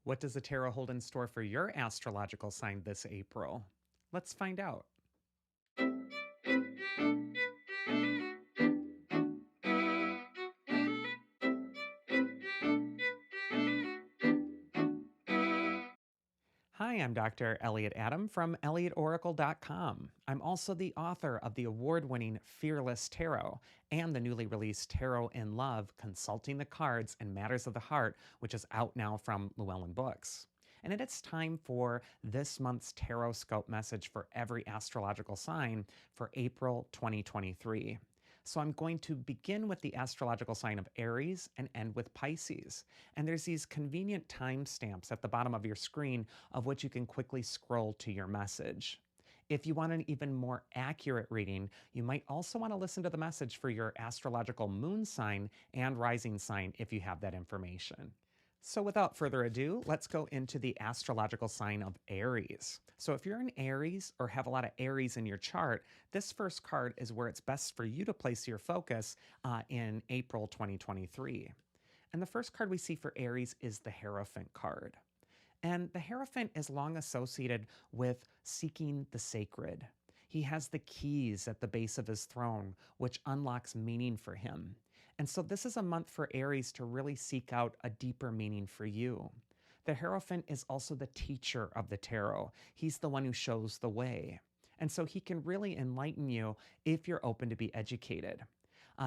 What does the tarot hold in store for your astrological sign this April? Let's find out. Hi, I'm Dr. Elliot Adam from ElliotOracle.com. I'm also the author of the award winning Fearless Tarot and the newly released Tarot in Love Consulting the Cards and Matters of the Heart, which is out now from Llewellyn Books. And it's time for this month's Tarotscope message for every astrological sign for April 2023. So I'm going to begin with the astrological sign of Aries and end with Pisces. And there's these convenient timestamps at the bottom of your screen of which you can quickly scroll to your message. If you want an even more accurate reading, you might also want to listen to the message for your astrological moon sign and rising sign if you have that information. So, without further ado, let's go into the astrological sign of Aries. So, if you're an Aries or have a lot of Aries in your chart, this first card is where it's best for you to place your focus in April 2023. And the first card we see for Aries is the Hierophant card. And the Hierophant is long associated with seeking the sacred. He has the keys at the base of his throne, which unlocks meaning for him. And so this is a month for Aries to really seek out a deeper meaning for you. The Hierophant is also the teacher of the tarot. He's the one who shows the way. And so he can really enlighten you if you're open to be educated.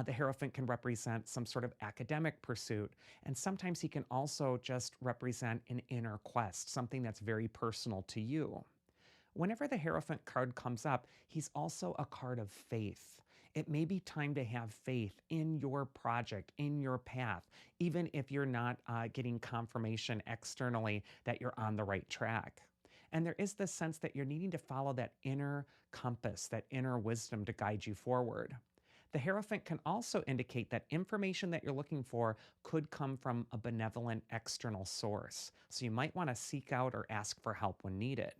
The Hierophant can represent some sort of academic pursuit, and sometimes he can also just represent an inner quest, something that's very personal to you. Whenever the Hierophant card comes up, he's also a card of faith. It may be time to have faith in your project, in your path, even if you're not getting confirmation externally that you're on the right track. And there is this sense that you're needing to follow that inner compass, that inner wisdom to guide you forward. The Hierophant can also indicate that information that you're looking for could come from a benevolent external source. So you might want to seek out or ask for help when needed.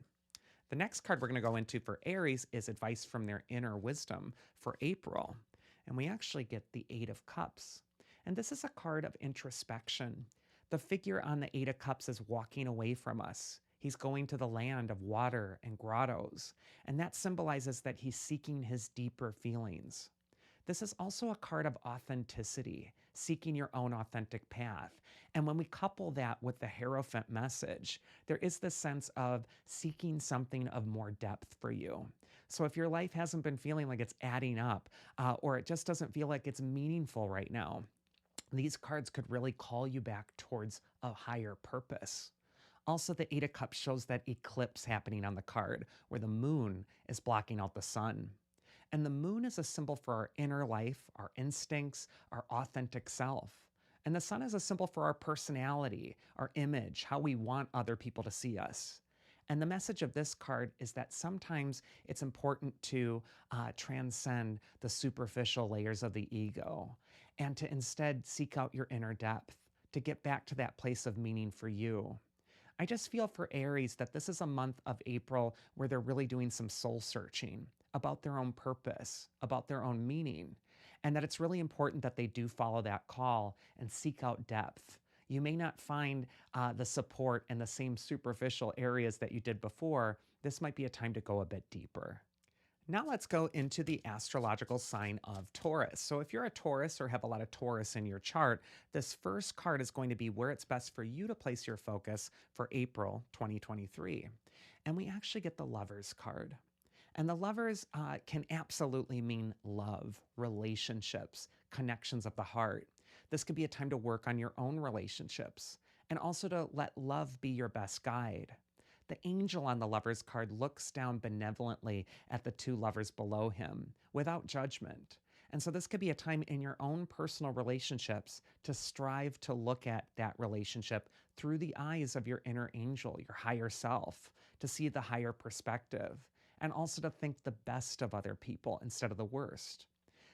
The next card we're going to go into for Aries is advice from their inner wisdom for April. And we actually get the Eight of Cups. And this is a card of introspection. The figure on the Eight of Cups is walking away from us. He's going to the land of water and grottos. And that symbolizes that he's seeking his deeper feelings. This is also a card of authenticity, seeking your own authentic path. And when we couple that with the Hierophant message, there is this sense of seeking something of more depth for you. So if your life hasn't been feeling like it's adding up, or it just doesn't feel like it's meaningful right now, these cards could really call you back towards a higher purpose. Also, the Eight of Cups shows that eclipse happening on the card, where the moon is blocking out the sun. And the moon is a symbol for our inner life, our instincts, our authentic self. And the sun is a symbol for our personality, our image, how we want other people to see us. And the message of this card is that sometimes it's important to transcend the superficial layers of the ego and to instead seek out your inner depth, to get back to that place of meaning for you. I just feel for Aries that this is a month of April where they're really doing some soul searching about their own purpose, about their own meaning, and that it's really important that they do follow that call and seek out depth. You may not find the support in the same superficial areas that you did before. This might be a time to go a bit deeper. Now let's go into the astrological sign of Taurus. So if you're a Taurus or have a lot of Taurus in your chart, this first card is going to be where it's best for you to place your focus for April 2023. And we actually get the Lovers card. And the Lovers can absolutely mean love, relationships, connections of the heart. This could be a time to work on your own relationships and also to let love be your best guide. The angel on the Lovers card looks down benevolently at the two lovers below him without judgment. And so this could be a time in your own personal relationships to strive to look at that relationship through the eyes of your inner angel, your higher self, to see the higher perspective, and also to think the best of other people instead of the worst.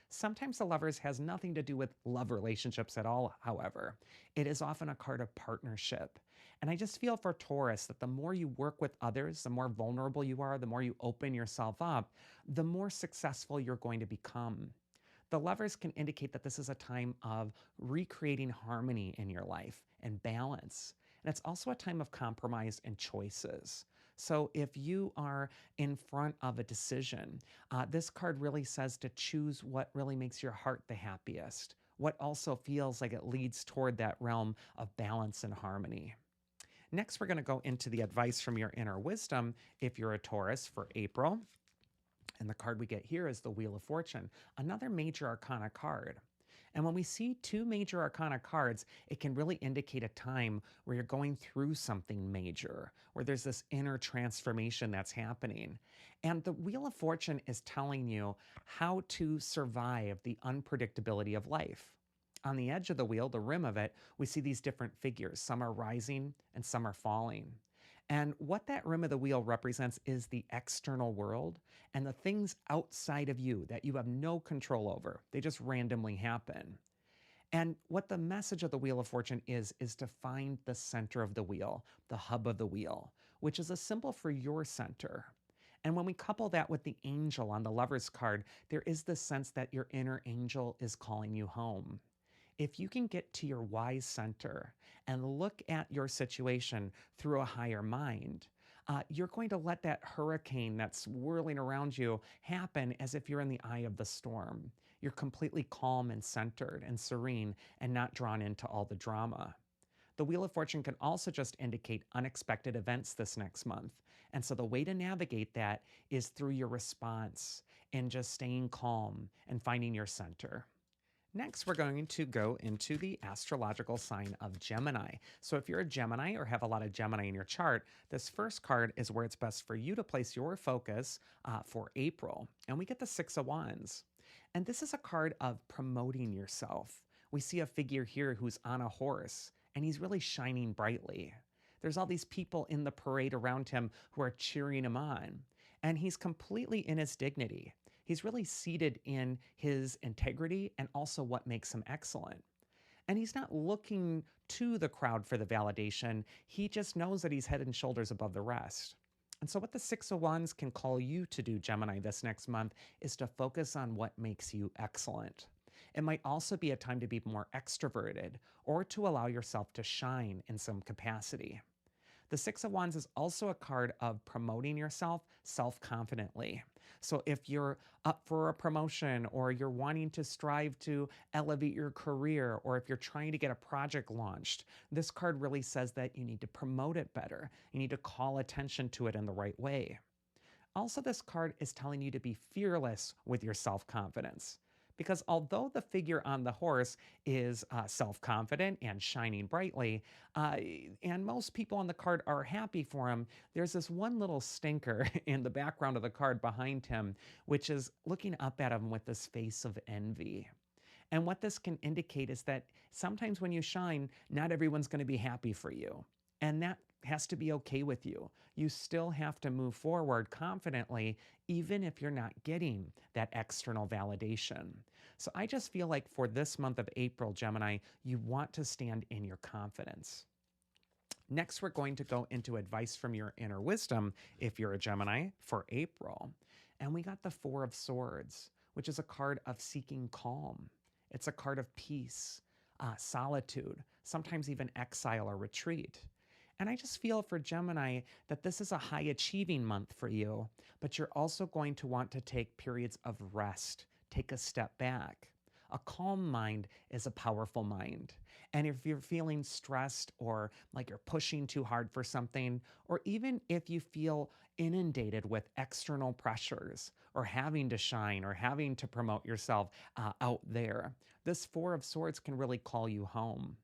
Sometimes the Lovers has nothing to do with love relationships at all, however. It is often a card of partnership. And I just feel for Taurus that the more you work with others, the more vulnerable you are, the more you open yourself up, the more successful you're going to become. The Lovers can indicate that this is a time of recreating harmony in your life and balance. And it's also a time of compromise and choices. So if you are in front of a decision, this card really says to choose what really makes your heart the happiest, what also feels like it leads toward that realm of balance and harmony. Next, we're going to go into the advice from your inner wisdom if you're a Taurus for April. And the card we get here is the Wheel of Fortune, another major arcana card. And when we see two major arcana cards, it can really indicate a time where you're going through something major, where there's this inner transformation that's happening. And the Wheel of Fortune is telling you how to survive the unpredictability of life. On the edge of the wheel, the rim of it, we see these different figures. Some are rising and some are falling. And what that rim of the wheel represents is the external world and the things outside of you that you have no control over. They just randomly happen. And what the message of the Wheel of Fortune is to find the center of the wheel, the hub of the wheel, which is a symbol for your center. And when we couple that with the angel on the Lover's card, there is this sense that your inner angel is calling you home. If you can get to your wise center and look at your situation through a higher mind, you're going to let that hurricane that's whirling around you happen as if you're in the eye of the storm. You're completely calm and centered and serene and not drawn into all the drama. The Wheel of Fortune can also just indicate unexpected events this next month. And so the way to navigate that is through your response and just staying calm and finding your center. Next, we're going to go into the astrological sign of Gemini. So if you're a Gemini or have a lot of Gemini in your chart, this first card is where it's best for you to place your focus for April. And we get the Six of Wands. And this is a card of promoting yourself. We see a figure here who's on a horse, and he's really shining brightly. There's all these people in the parade around him who are cheering him on, and he's completely in his dignity. He's really seated in his integrity and also what makes him excellent. And he's not looking to the crowd for the validation. He just knows that he's head and shoulders above the rest. And so what the Six of Wands can call you to do, Gemini, this next month is to focus on what makes you excellent. It might also be a time to be more extroverted or to allow yourself to shine in some capacity. The Six of Wands is also a card of promoting yourself self-confidently. So if you're up for a promotion or you're wanting to strive to elevate your career, or if you're trying to get a project launched, this card really says that you need to promote it better. You need to call attention to it in the right way. Also, this card is telling you to be fearless with your self-confidence. Because although the figure on the horse is self-confident and shining brightly, and most people on the card are happy for him, there's this one little stinker in the background of the card behind him, which is looking up at him with this face of envy. And what this can indicate is that sometimes when you shine, not everyone's going to be happy for you. And that has to be okay with you. You still have to move forward confidently, even if you're not getting that external validation. So I just feel like for this month of April, Gemini, you want to stand in your confidence. Next, we're going to go into advice from your inner wisdom if you're a Gemini for April. And we got the Four of Swords, which is a card of seeking calm. It's a card of peace, solitude, sometimes even exile or retreat. And I just feel for Gemini that this is a high achieving month for you, but you're also going to want to take periods of rest, take a step back. A calm mind is a powerful mind. And if you're feeling stressed or like you're pushing too hard for something, or even if you feel inundated with external pressures or having to shine or having to promote yourself out there, this Four of Swords can really call you home.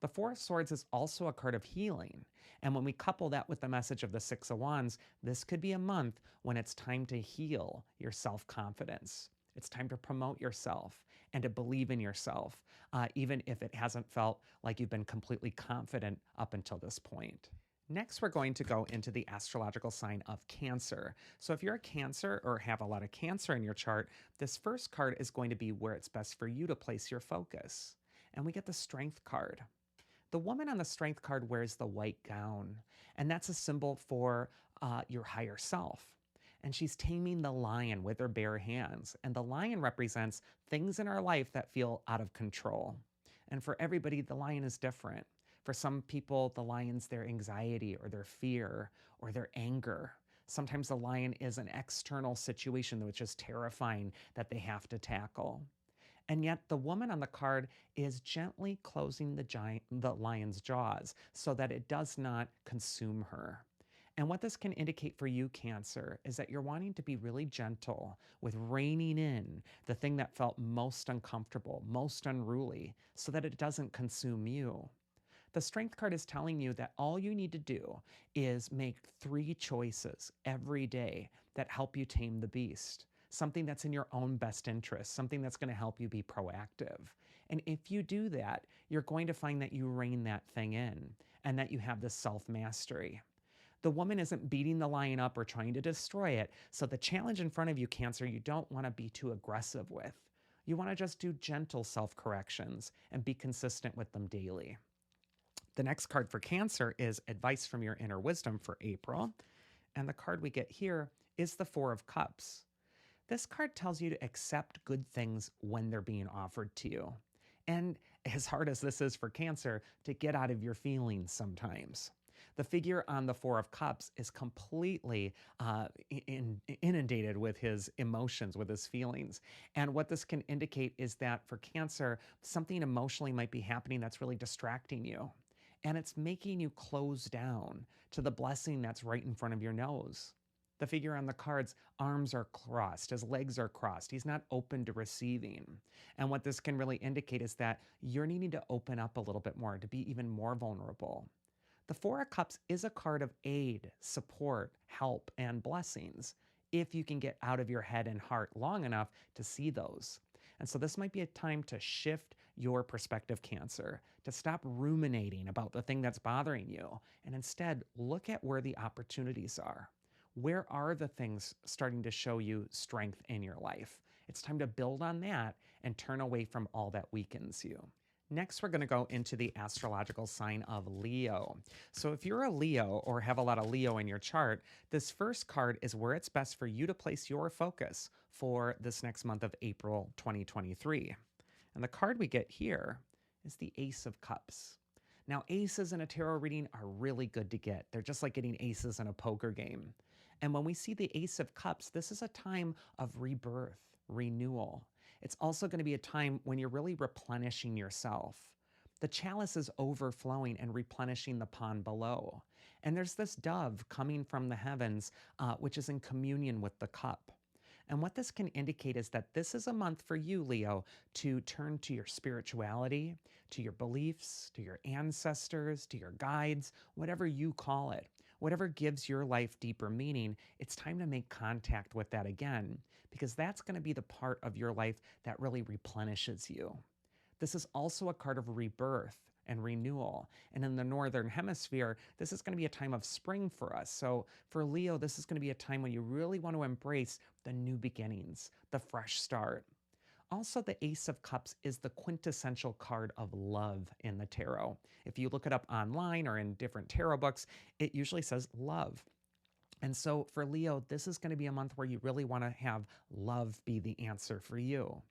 The Four of Swords is also a card of healing. And when we couple that with the message of the Six of Wands, this could be a month when it's time to heal your self-confidence. It's time to promote yourself and to believe in yourself, even if it hasn't felt like you've been completely confident up until this point. Next, we're going to go into the astrological sign of Cancer. So if you're a Cancer or have a lot of Cancer in your chart, this first card is going to be where it's best for you to place your focus. And we get the Strength card. The woman on the Strength card wears the white gown, and that's a symbol for your higher self. And she's taming the lion with her bare hands. And the lion represents things in our life that feel out of control. And for everybody, the lion is different. For some people, the lion's their anxiety or their fear or their anger. Sometimes the lion is an external situation which is terrifying that they have to tackle. And yet the woman on the card is gently closing the lion's jaws so that it does not consume her. And what this can indicate for you, Cancer, is that you're wanting to be really gentle with reining in the thing that felt most uncomfortable, most unruly, so that it doesn't consume you. The Strength card is telling you that all you need to do is make 3 choices every day that help you tame the beast. Something that's in your own best interest, something that's going to help you be proactive. And if you do that, you're going to find that you rein that thing in and that you have this self-mastery. The woman isn't beating the lion up or trying to destroy it. So the challenge in front of you, Cancer, you don't want to be too aggressive with. You want to just do gentle self-corrections and be consistent with them daily. The next card for Cancer is Advice from Your Inner Wisdom for April. And the card we get here is the Four of Cups. This card tells you to accept good things when they're being offered to you. And as hard as this is for Cancer, to get out of your feelings sometimes. The figure on the Four of Cups is completely inundated with his emotions, with his feelings. And what this can indicate is that for Cancer, something emotionally might be happening that's really distracting you. And it's making you close down to the blessing that's right in front of your nose. The figure on the card's arms are crossed, his legs are crossed. He's not open to receiving. And what this can really indicate is that you're needing to open up a little bit more, to be even more vulnerable. The Four of Cups is a card of aid, support, help, and blessings, if you can get out of your head and heart long enough to see those. And so this might be a time to shift your perspective, Cancer, to stop ruminating about the thing that's bothering you, and instead look at where the opportunities are. Where are the things starting to show you strength in your life? It's time to build on that and turn away from all that weakens you. Next, we're going to go into the astrological sign of Leo. So if you're a Leo or have a lot of Leo in your chart, this first card is where it's best for you to place your focus for this next month of April 2023. And the card we get here is the Ace of Cups. Now, aces in a tarot reading are really good to get. They're just like getting aces in a poker game. And when we see the Ace of Cups, this is a time of rebirth, renewal. It's also going to be a time when you're really replenishing yourself. The chalice is overflowing and replenishing the pond below. And there's this dove coming from the heavens, which is in communion with the cup. And what this can indicate is that this is a month for you, Leo, to turn to your spirituality, to your beliefs, to your ancestors, to your guides, whatever you call it. Whatever gives your life deeper meaning, it's time to make contact with that again, because that's going to be the part of your life that really replenishes you. This is also a card of rebirth and renewal. And in the Northern Hemisphere, this is going to be a time of spring for us. So for Leo, this is going to be a time when you really want to embrace the new beginnings, the fresh start. Also, the Ace of Cups is the quintessential card of love in the tarot. If you look it up online or in different tarot books, it usually says love. And so for Leo, this is going to be a month where you really want to have love be the answer for you.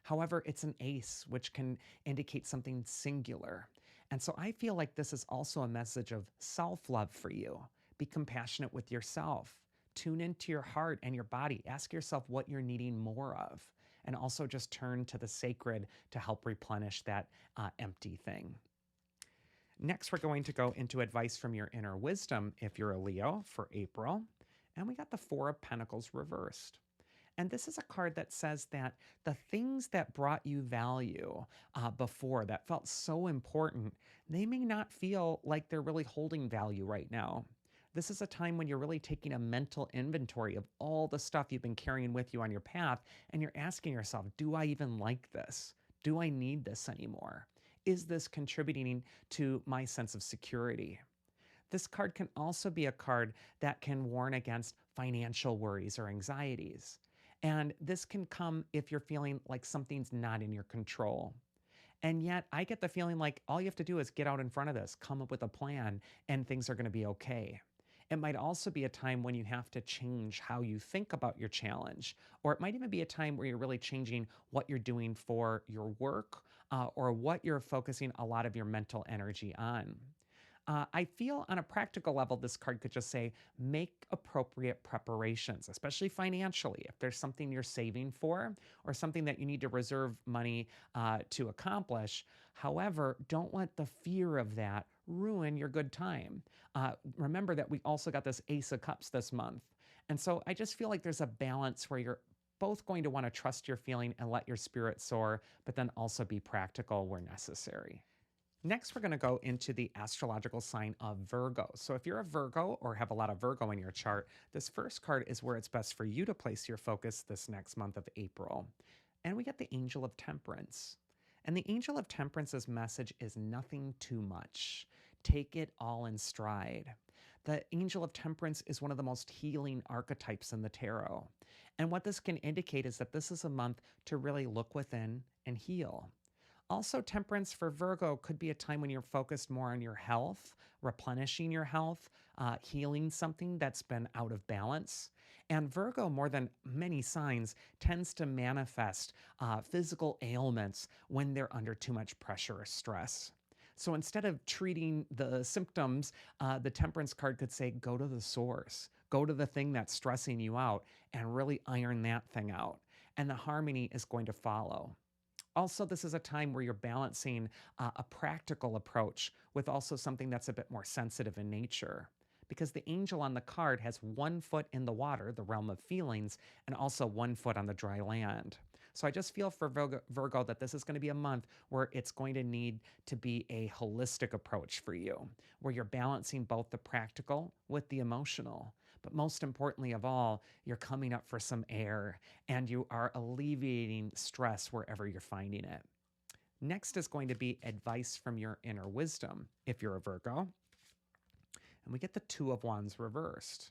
However, it's an ace, which can indicate something singular. And so I feel like this is also a message of self-love for you. Be compassionate with yourself. Tune into your heart and your body. Ask yourself what you're needing more of. And also just turn to the sacred to help replenish that empty thing. Next, we're going to go into advice from your inner wisdom if you're a Leo for April. And we got the Four of Pentacles reversed. And this is a card that says that the things that brought you value before, that felt so important, they may not feel like they're really holding value right now. This is a time when you're really taking a mental inventory of all the stuff you've been carrying with you on your path, and you're asking yourself, do I even like this? Do I need this anymore? Is this contributing to my sense of security? This card can also be a card that can warn against financial worries or anxieties. And this can come if you're feeling like something's not in your control. And yet I get the feeling like all you have to do is get out in front of this, come up with a plan, and things are going to be okay. It might also be a time when you have to change how you think about your challenge, or it might even be a time where you're really changing what you're doing for your work or what you're focusing a lot of your mental energy on. I feel on a practical level, this card could just say make appropriate preparations, especially financially. If there's something you're saving for or something that you need to reserve money to accomplish. However, don't let the fear of that ruin your good time. Remember that we also got this Ace of Cups this month. And so I just feel like there's a balance where you're both going to want to trust your feeling and let your spirit soar, but then also be practical where necessary. Next, we're going to go into the astrological sign of Virgo. So, if you're a Virgo or have a lot of Virgo in your chart, this first card is where it's best for you to place your focus this next month of April. And we get the Angel of Temperance. And the Angel of Temperance's message is nothing too much. Take it all in stride. The Angel of Temperance is one of the most healing archetypes in the tarot. And what this can indicate is that this is a month to really look within and heal. Also, temperance for Virgo could be a time when you're focused more on your health, replenishing your health, healing something that's been out of balance. And Virgo, more than many signs, tends to manifest physical ailments when they're under too much pressure or stress. So instead of treating the symptoms, the temperance card could say, go to the source, go to the thing that's stressing you out, and really iron that thing out. And the harmony is going to follow. Also, this is a time where you're balancing a practical approach with also something that's a bit more sensitive in nature. Because the angel on the card has 1 foot in the water, the realm of feelings, and also 1 foot on the dry land. So I just feel for Virgo that this is going to be a month where it's going to need to be a holistic approach for you, where you're balancing both the practical with the emotional. But most importantly of all, you're coming up for some air and you are alleviating stress wherever you're finding it. Next is going to be advice from your inner wisdom if you're a Virgo. And we get the Two of Wands reversed.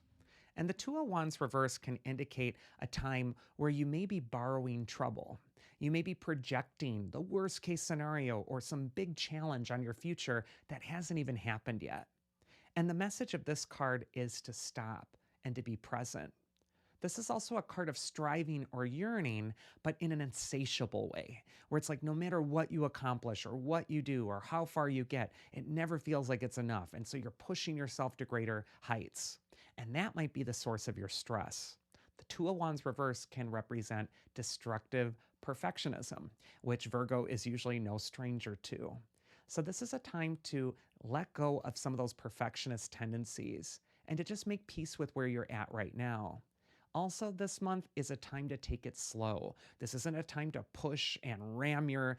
And the Two of Wands reversed can indicate a time where you may be borrowing trouble. You may be projecting the worst case scenario or some big challenge on your future that hasn't even happened yet. And the message of this card is to stop and to be present. This is also a card of striving or yearning, but in an insatiable way, where it's like no matter what you accomplish or what you do or how far you get, it never feels like it's enough. And so you're pushing yourself to greater heights. And that might be the source of your stress. The Two of Wands reverse can represent destructive perfectionism, which Virgo is usually no stranger to. So this is a time to let go of some of those perfectionist tendencies and to just make peace with where you're at right now. Also, this month is a time to take it slow. This isn't a time to push and ram your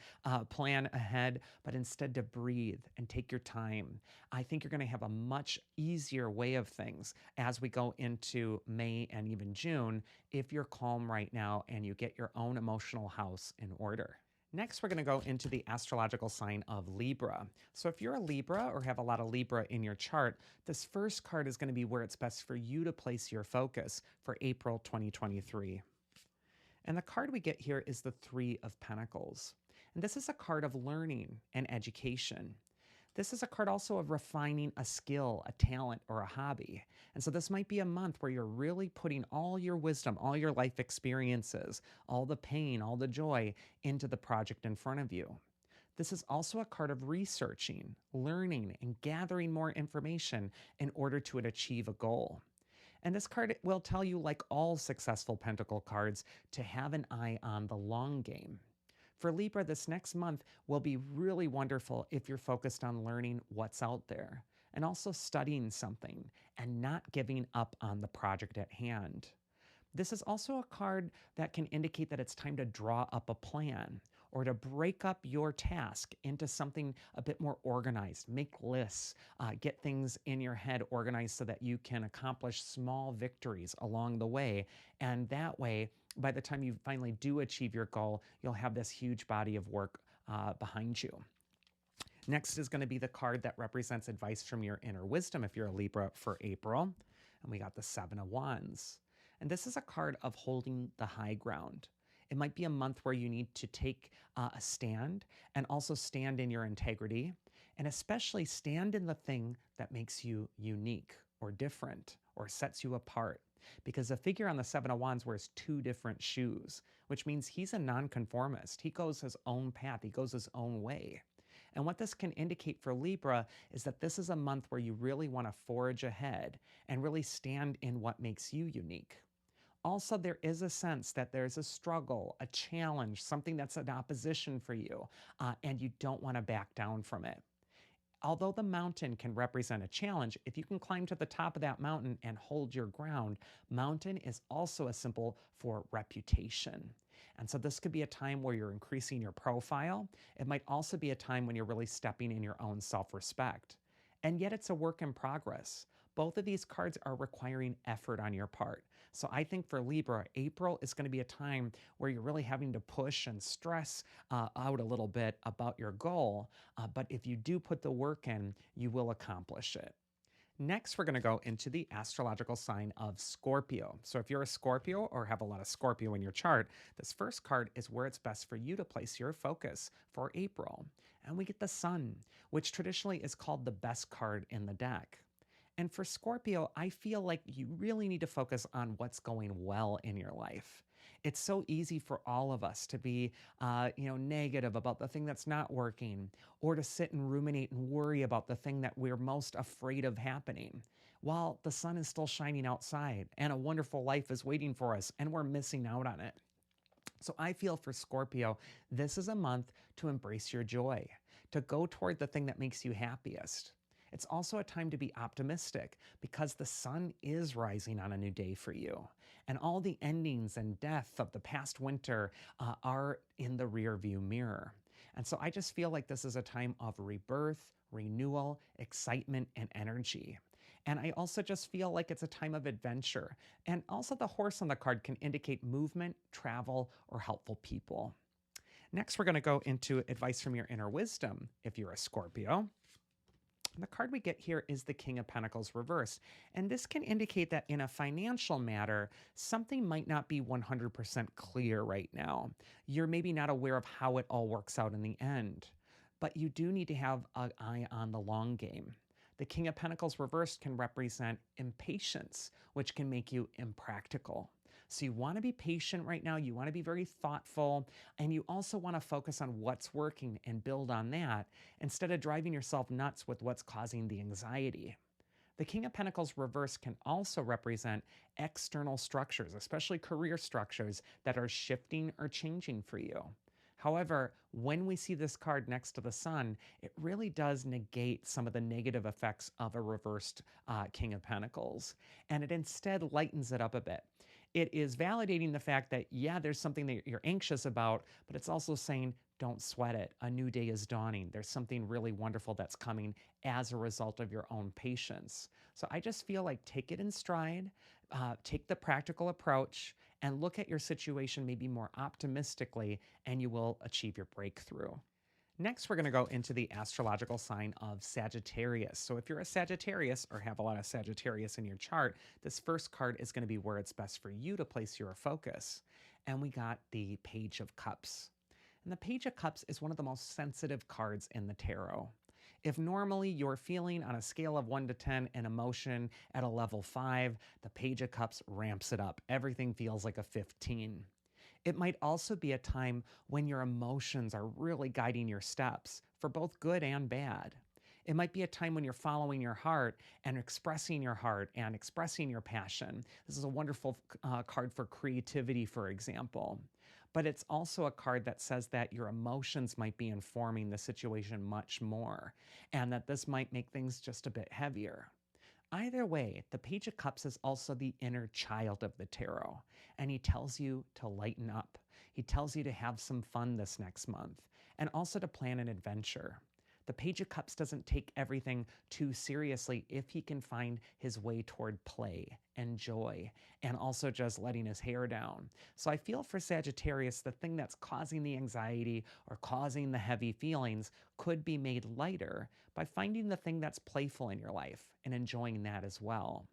plan ahead, but instead to breathe and take your time. I think you're going to have a much easier way of things as we go into May and even June if you're calm right now and you get your own emotional house in order. Next, we're going to go into the astrological sign of Libra. So if you're a Libra or have a lot of Libra in your chart, this first card is going to be where it's best for you to place your focus for April 2023. And the card we get here is the Three of Pentacles. And this is a card of learning and education. This is a card also of refining a skill, a talent, or a hobby. And so this might be a month where you're really putting all your wisdom, all your life experiences, all the pain, all the joy into the project in front of you. This is also a card of researching, learning, and gathering more information in order to achieve a goal. And this card will tell you, like all successful Pentacle cards, to have an eye on the long game. For Libra, this next month will be really wonderful if you're focused on learning what's out there and also studying something and not giving up on the project at hand. This is also a card that can indicate that it's time to draw up a plan or to break up your task into something a bit more organized. Make lists, get things in your head organized so that you can accomplish small victories along the way. And that way, by the time you finally do achieve your goal, you'll have this huge body of work behind you. Next is going to be the card that represents advice from your inner wisdom if you're a Libra for April. And we got the Seven of Wands. And this is a card of holding the high ground. It might be a month where you need to take a stand and also stand in your integrity and especially stand in the thing that makes you unique or different or sets you apart. Because the figure on the Seven of Wands wears two different shoes, which means he's a nonconformist. He goes his own path, he goes his own way. And what this can indicate for Libra is that this is a month where you really want to forge ahead and really stand in what makes you unique. Also, there is a sense that there's a struggle, a challenge, something that's an opposition for you, and you don't want to back down from it. Although the mountain can represent a challenge, if you can climb to the top of that mountain and hold your ground, mountain is also a symbol for reputation. And so this could be a time where you're increasing your profile. It might also be a time when you're really stepping in your own self-respect. And yet it's a work in progress. Both of these cards are requiring effort on your part. So I think for Libra, April is going to be a time where you're really having to push and stress out a little bit about your goal. But if you do put the work in, you will accomplish it. Next, we're going to go into the astrological sign of Scorpio. So if you're a Scorpio or have a lot of Scorpio in your chart, this first card is where it's best for you to place your focus for April. And we get the Sun, which traditionally is called the best card in the deck. And for Scorpio, I feel like you really need to focus on what's going well in your life. It's so easy for all of us to be, negative about the thing that's not working, or to sit and ruminate and worry about the thing that we're most afraid of happening, while the sun is still shining outside and a wonderful life is waiting for us and we're missing out on it. So I feel for Scorpio, this is a month to embrace your joy, to go toward the thing that makes you happiest. It's also a time to be optimistic because the sun is rising on a new day for you. And all the endings and death of the past winter are in the rear view mirror. And so I just feel like this is a time of rebirth, renewal, excitement, and energy. And I also just feel like it's a time of adventure. And also the horse on the card can indicate movement, travel, or helpful people. Next, we're going to go into advice from your inner wisdom if you're a Scorpio. And the card we get here is the King of Pentacles reversed. And this can indicate that in a financial matter, something might not be 100% clear right now. You're maybe not aware of how it all works out in the end. But you do need to have an eye on the long game. The King of Pentacles reversed can represent impatience, which can make you impractical. So you want to be patient right now. You want to be very thoughtful. And you also want to focus on what's working and build on that instead of driving yourself nuts with what's causing the anxiety. The King of Pentacles reverse can also represent external structures, especially career structures that are shifting or changing for you. However, when we see this card next to the sun, it really does negate some of the negative effects of a reversed King of Pentacles. And it instead lightens it up a bit. It is validating the fact that, yeah, there's something that you're anxious about, but it's also saying, don't sweat it. A new day is dawning. There's something really wonderful that's coming as a result of your own patience. So I just feel like take it in stride, take the practical approach, and look at your situation maybe more optimistically, and you will achieve your breakthrough. Next, we're going to go into the astrological sign of Sagittarius. So if you're a Sagittarius or have a lot of Sagittarius in your chart, this first card is going to be where it's best for you to place your focus. And we got the Page of Cups. And the Page of Cups is one of the most sensitive cards in the tarot. If normally you're feeling on a scale of 1 to 10 an emotion at a level 5, the Page of Cups ramps it up. Everything feels like a 15. It might also be a time when your emotions are really guiding your steps for both good and bad. It might be a time when you're following your heart and expressing your heart and expressing your passion. This is a wonderful card for creativity, for example. But it's also a card that says that your emotions might be informing the situation much more, and that this might make things just a bit heavier. Either way, the Page of Cups is also the inner child of the tarot, and he tells you to lighten up. He tells you to have some fun this next month, and also to plan an adventure. The Page of Cups doesn't take everything too seriously if he can find his way toward play and joy, and also just letting his hair down. So I feel for Sagittarius, the thing that's causing the anxiety or causing the heavy feelings could be made lighter by finding the thing that's playful in your life and enjoying that as well.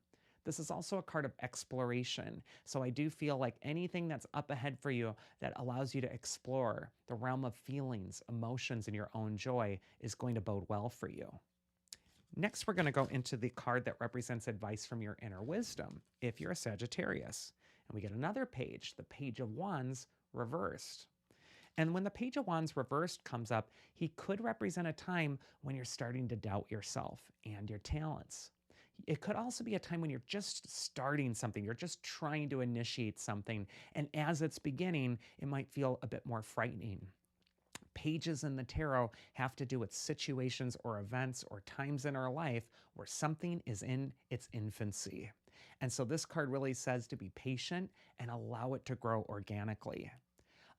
This is also a card of exploration. So I do feel like anything that's up ahead for you that allows you to explore the realm of feelings, emotions, and your own joy is going to bode well for you. Next, we're going to go into the card that represents advice from your inner wisdom, if you're a Sagittarius. And we get another page, the Page of Wands reversed. And when the Page of Wands reversed comes up, he could represent a time when you're starting to doubt yourself and your talents. It could also be a time when you're just starting something, you're just trying to initiate something. And as it's beginning, it might feel a bit more frightening. Pages in the tarot have to do with situations or events or times in our life where something is in its infancy. And so this card really says to be patient and allow it to grow organically.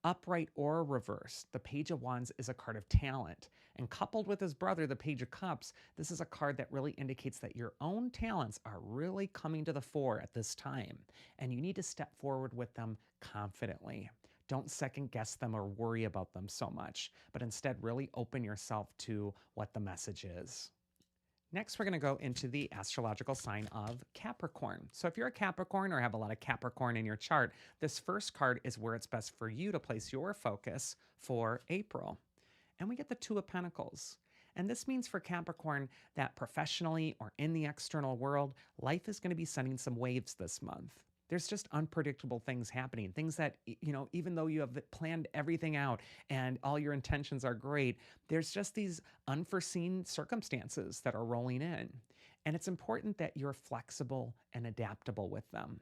Upright or reversed, the Page of Wands is a card of talent. And coupled with his brother, the Page of Cups, this is a card that really indicates that your own talents are really coming to the fore at this time. And you need to step forward with them confidently. Don't second guess them or worry about them so much, but instead really open yourself to what the message is. Next, we're going to go into the astrological sign of Capricorn. So if you're a Capricorn or have a lot of Capricorn in your chart, this first card is where it's best for you to place your focus for April. And we get the Two of Pentacles. And this means for Capricorn that professionally or in the external world, life is going to be sending some waves this month. There's just unpredictable things happening, things that, even though you have planned everything out and all your intentions are great, there's just these unforeseen circumstances that are rolling in. And it's important that you're flexible and adaptable with them.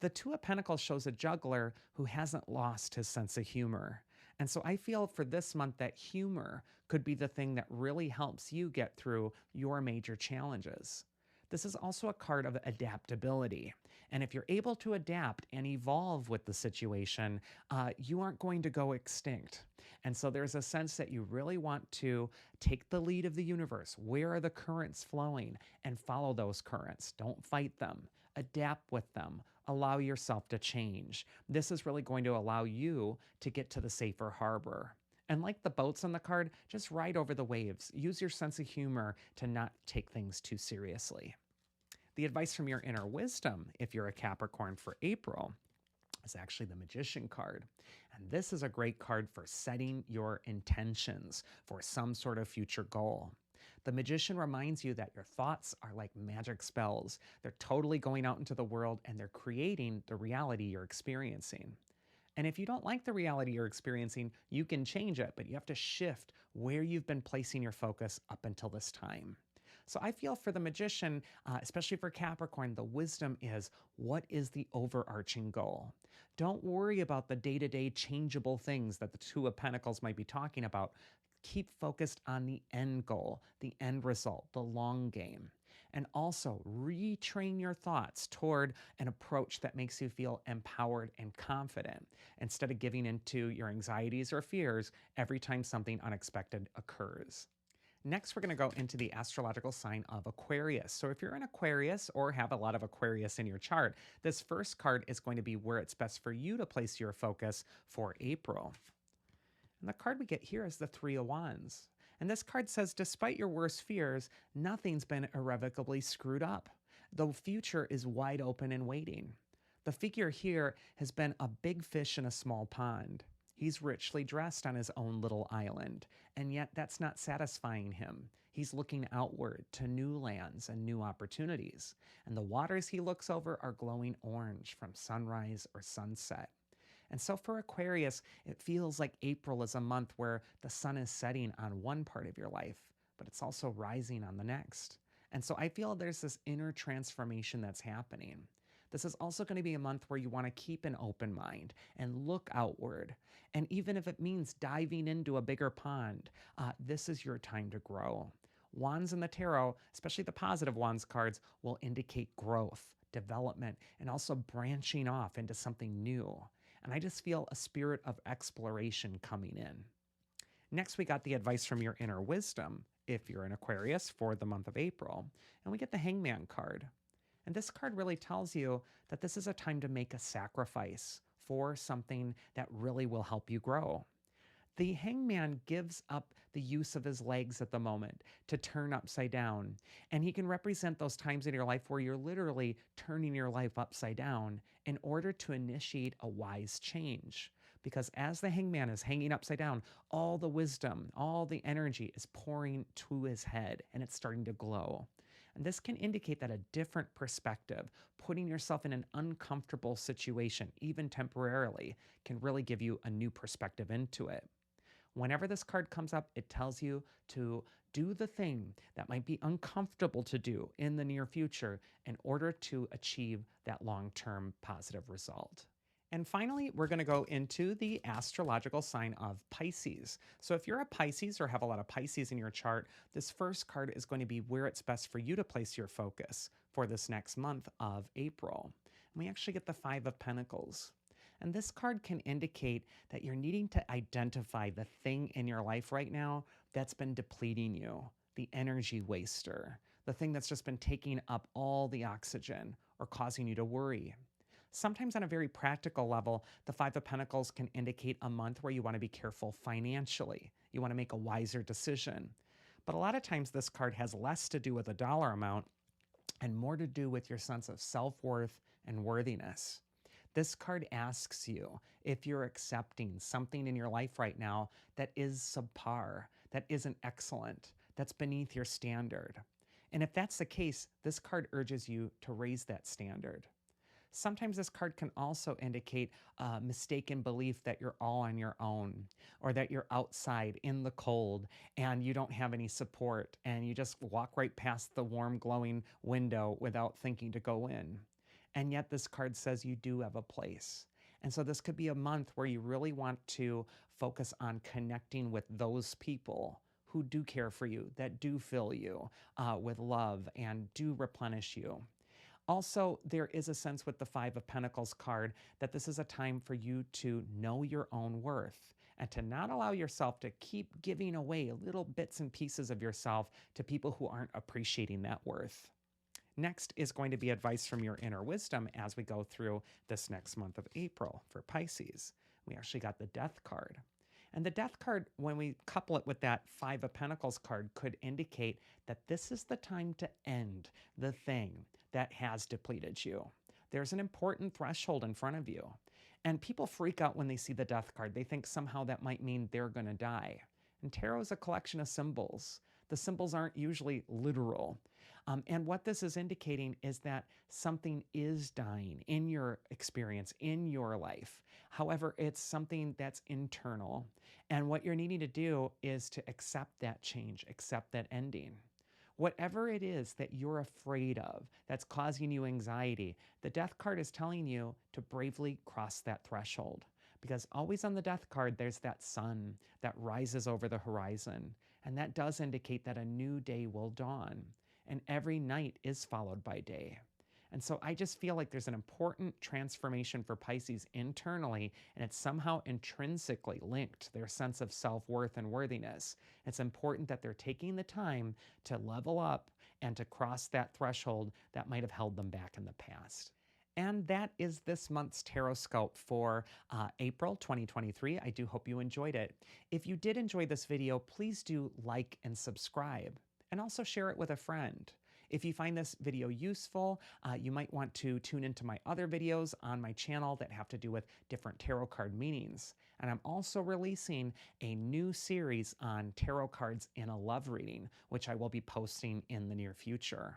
The Two of Pentacles shows a juggler who hasn't lost his sense of humor. And so I feel for this month that humor could be the thing that really helps you get through your major challenges. This is also a card of adaptability. And if you're able to adapt and evolve with the situation, you aren't going to go extinct. And so there's a sense that you really want to take the lead of the universe. Where are the currents flowing? And follow those currents. Don't fight them. Adapt with them. Allow yourself to change. This is really going to allow you to get to the safer harbor. And like the boats on the card, just ride over the waves. Use your sense of humor to not take things too seriously. The advice from your inner wisdom, if you're a Capricorn for April, is actually the Magician card. And this is a great card for setting your intentions for some sort of future goal. The Magician reminds you that your thoughts are like magic spells. They're totally going out into the world and they're creating the reality you're experiencing. And if you don't like the reality you're experiencing, you can change it, but you have to shift where you've been placing your focus up until this time. So I feel for the Magician, especially for Capricorn, the wisdom is, what is the overarching goal? Don't worry about the day-to-day changeable things that the Two of Pentacles might be talking about. Keep focused on the end goal, the end result, the long game. And also retrain your thoughts toward an approach that makes you feel empowered and confident instead of giving into your anxieties or fears every time something unexpected occurs. Next, we're going to go into the astrological sign of Aquarius. So if you're an Aquarius or have a lot of Aquarius in your chart, this first card is going to be where it's best for you to place your focus for April. And the card we get here is the Three of Wands. And this card says, despite your worst fears, nothing's been irrevocably screwed up. The future is wide open and waiting. The figure here has been a big fish in a small pond. He's richly dressed on his own little island, and yet that's not satisfying him. He's looking outward to new lands and new opportunities, and the waters he looks over are glowing orange from sunrise or sunset. And so for Aquarius, it feels like April is a month where the sun is setting on one part of your life, but it's also rising on the next. And so I feel there's this inner transformation that's happening. This is also going to be a month where you want to keep an open mind and look outward. And even if it means diving into a bigger pond, this is your time to grow. Wands in the tarot, especially the positive wands cards, will indicate growth, development, and also branching off into something new. And I just feel a spirit of exploration coming in. Next, we got the advice from your inner wisdom, if you're an Aquarius, for the month of April. And we get the Hangman card. And this card really tells you that this is a time to make a sacrifice for something that really will help you grow. The Hangman gives up the use of his legs at the moment to turn upside down. And he can represent those times in your life where you're literally turning your life upside down in order to initiate a wise change. because as the hangman is hanging upside down, all the wisdom, all the energy is pouring to his head and it's starting to glow. And this can indicate that a different perspective, putting yourself in an uncomfortable situation, even temporarily, can really give you a new perspective into it. Whenever this card comes up, it tells you to do the thing that might be uncomfortable to do in the near future in order to achieve that long-term positive result. And finally, we're going to go into the astrological sign of Pisces. So if you're a Pisces or have a lot of Pisces in your chart, this first card is going to be where it's best for you to place your focus for this next month of April. And we actually get the Five of Pentacles. And this card can indicate that you're needing to identify the thing in your life right now that's been depleting you, the energy waster, the thing that's just been taking up all the oxygen or causing you to worry. Sometimes on a very practical level, the Five of Pentacles can indicate a month where you want to be careful financially. You want to make a wiser decision. But a lot of times this card has less to do with a dollar amount and more to do with your sense of self-worth and worthiness. This card asks you if you're accepting something in your life right now that is subpar, that isn't excellent, that's beneath your standard. And if that's the case, this card urges you to raise that standard. Sometimes this card can also indicate a mistaken belief that you're all on your own, or that you're outside in the cold and you don't have any support and you just walk right past the warm glowing window without thinking to go in. And yet this card says you do have a place. And so this could be a month where you really want to focus on connecting with those people who do care for you, that do fill you with love and do replenish you. Also, there is a sense with the Five of Pentacles card that this is a time for you to know your own worth and to not allow yourself to keep giving away little bits and pieces of yourself to people who aren't appreciating that worth. Next is going to be advice from your inner wisdom as we go through this next month of April for Pisces. We actually got the Death card. And the Death card, when we couple it with that Five of Pentacles card, could indicate that this is the time to end the thing that has depleted you. There's an important threshold in front of you. And people freak out when they see the Death card. They think somehow that might mean they're going to die. And tarot is a collection of symbols. The symbols aren't usually literal. And what this is indicating is that something is dying in your experience, in your life. However, it's something that's internal. And what you're needing to do is to accept that change, accept that ending. Whatever it is that you're afraid of that's causing you anxiety, the Death card is telling you to bravely cross that threshold. Because always on the Death card, there's that sun that rises over the horizon. And that does indicate that a new day will dawn. And every night is followed by day. And so I just feel like there's an important transformation for Pisces internally, and it's somehow intrinsically linked to their sense of self-worth and worthiness. It's important that they're taking the time to level up and to cross that threshold that might have held them back in the past. And that is this month's Tarotscope for April 2023. I do hope you enjoyed it. If you did enjoy this video, please do like and subscribe, and also share it with a friend. If you find this video useful, you might want to tune into my other videos on my channel that have to do with different tarot card meanings. And I'm also releasing a new series on tarot cards in a love reading, which I will be posting in the near future.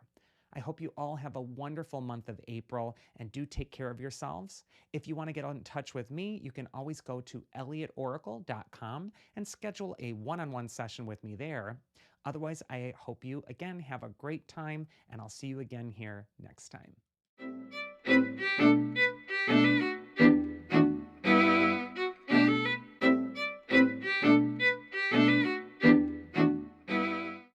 I hope you all have a wonderful month of April and do take care of yourselves. If you want to get in touch with me, you can always go to elliotoracle.com and schedule a one-on-one session with me there. Otherwise, I hope you, again, have a great time, and I'll see you again here next time.